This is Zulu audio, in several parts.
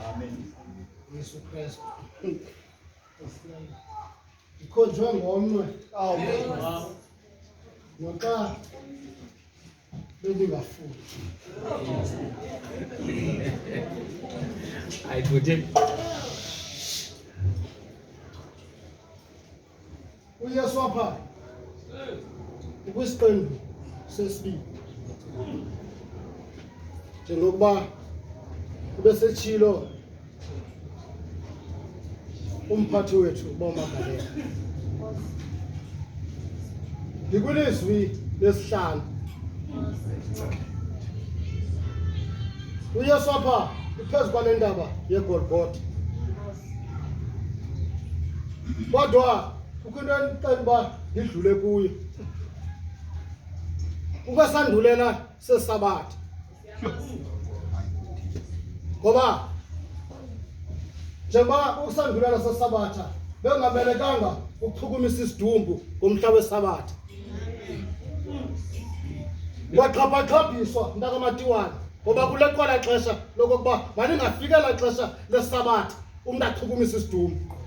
Amen. Yesu Kristu. Ikhonjwe ngomnwe. Noxa bendingafuni. Ayibuthe. uYesu apha ukwisiqendu sesibili njengokuba kube setshilo umphathi wethu uBomagalela ndikwilizwi lesihlanu uYesu apha iphezu kwale ndaba yeGolgotha kodwa kukho into endicela uba ndidlule kuyo ukwasandulela sesabatha ngoba njengoba ukusandulela sesabatha bengamelekanga ukuchukumisa isidumbu ngomhla wesabatha waxhaphaqhabhiswa mntakamatiwane ngoba kule kwala xesha lokokuba malingafikela xesha lesabatha umntu achukumisa isidumbu.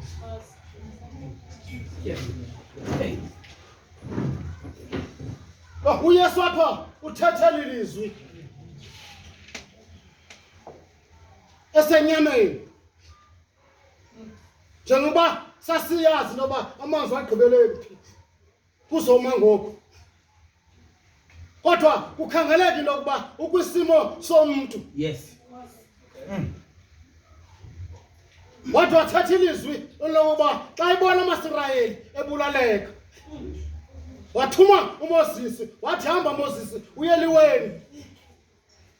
uYesu apha uthethe lizwi esenyameni njengoba sasiyazi noba amanzi agqibeleni phi kuzoma ngoku kodwa kukhangeleka into yokuba ukwisimo somntu. Yes. Wathi wathatha ilizwi lokuba xa ibona amaSirayeli ebulaleka wathuma uMoses wathi hamba Moses uye eliweni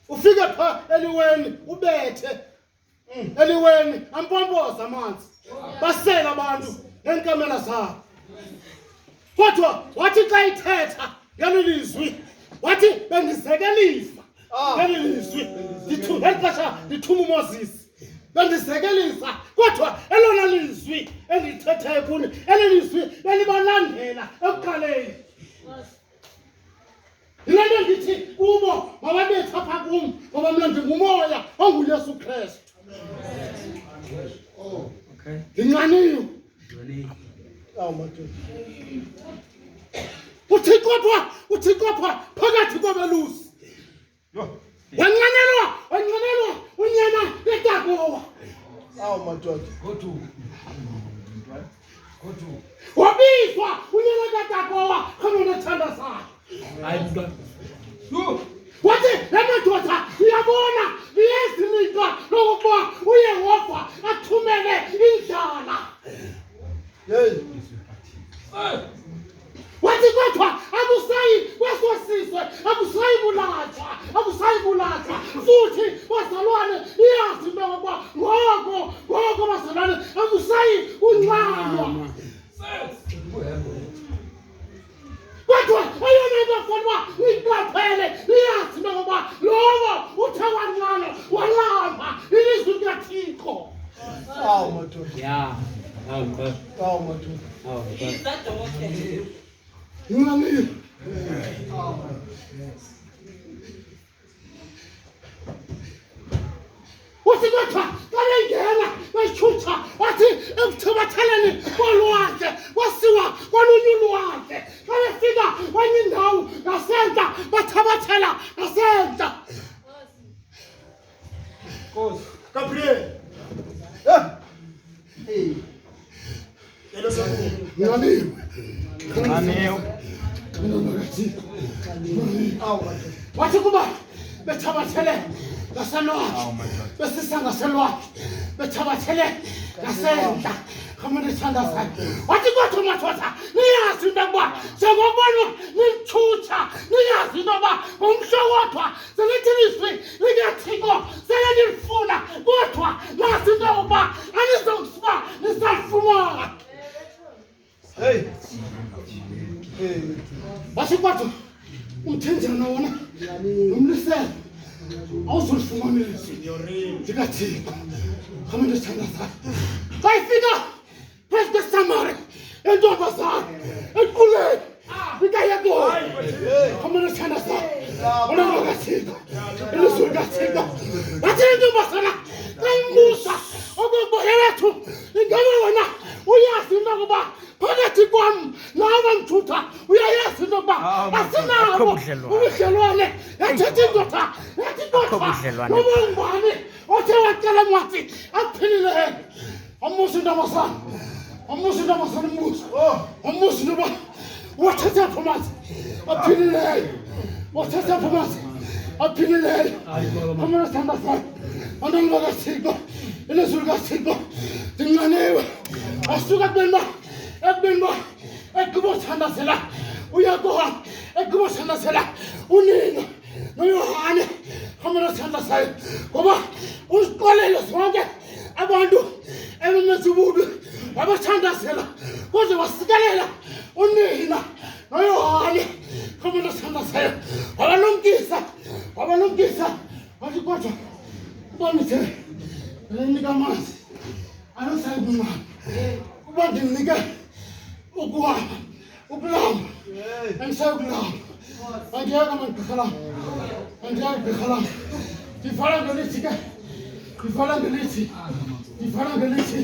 ufike pha eliweni ubethe eliweni ampompoza amanzi basela abantu neenkamela zabo kodwa wathi xa ithetha ngeli lizwi wathi bendizekelisa ngeli lizwi ndithuma uMoses bendizekelisa kodwa elona lizwi endithethayo kuni eli lizwi belibalandela ekuqaleni. Yile nto ndithi kubo mababethe apha kum ngoba mna ndingumoya onguYesu Kristu. Ndinxaniwe. uthixo apha phakathi kwabelusi wanqanelwa unyana letakowa wabizwa unyana letakowa khamondethanda zakhe wathi le madoda uyabona liyezinika lokuba uYehova athumele indlala. Wathi kodwa akusayi kweso sizwe akusayi kulatha futhi bazalwane iyazi into yokuba ngoko bazalwane akusayi kunqanywa kodwa eyona nto kufanele uba uyiqaphele iyazi into yokuba lowo uthe wanqanywa walamba ilizwi likaThixo. Yeah. Ngimamile. Wathi kodwa xa bengena beshutha wathi ekuthabatheleni kolwandle wasiwa kolunye ulwandle xa befika kwenye indawo ngasentla bathabathela ngasentla. Nkosi Gabriel. Wathi kuba bethabathele ngaselwandle besisa ngaselwandle bethabathele ngasentla khamondethanda zakhe wathi kodwa madoda niyazi into yokuba njengobona nimtshutha niyazi into yoba ngomhlokodwa selithi ilizwi likaThixo selelifuna kodwa nazi into yokuba anizokusuka nisalifumana. Wathi kodwa umthenjana wona nomlisela awuzulifumana ilizwi likaThixo khamondethanda zakhe xa ifika phezu kweSamari entombazana equleni ikayekona khamondethanda zakhe unamakathixo ilizwi likathixo athini ntombazana kambuza okwembohe wethu ingaba wena uyazi into yokuba phakathi kwam nawe mjuda uyayazi into yokuba asinabo ubudlelwane yathetha indoda yathi indoda noba ngubani othe wacela ncwadi aphilileyo ambuza intombazana umbuzo intoba wathetha phi amanzi aphilileyo wathetha phi amanzi aphilileyo amana sithandazayo abantwana bakathixo ilizwi likathixo Ndinxaniwe asuka ekubeni uba ekubothandazela uyakoha ekubothandazela unina noyohane amana sithandazayo ngoba uziqolele zonke abantu ebemenza ububi wabathandazela kuze wasikelela unina noyohane amana sithandazayo wabalumkisa wathi kodwa ubanithe ndinika amanzi anosayi kunqaba uba ndinike ukuhamba ukulamba andisayi kulamba andiyeka mandigqirhalamba ndivala ngelithi ke ndivala ngelithi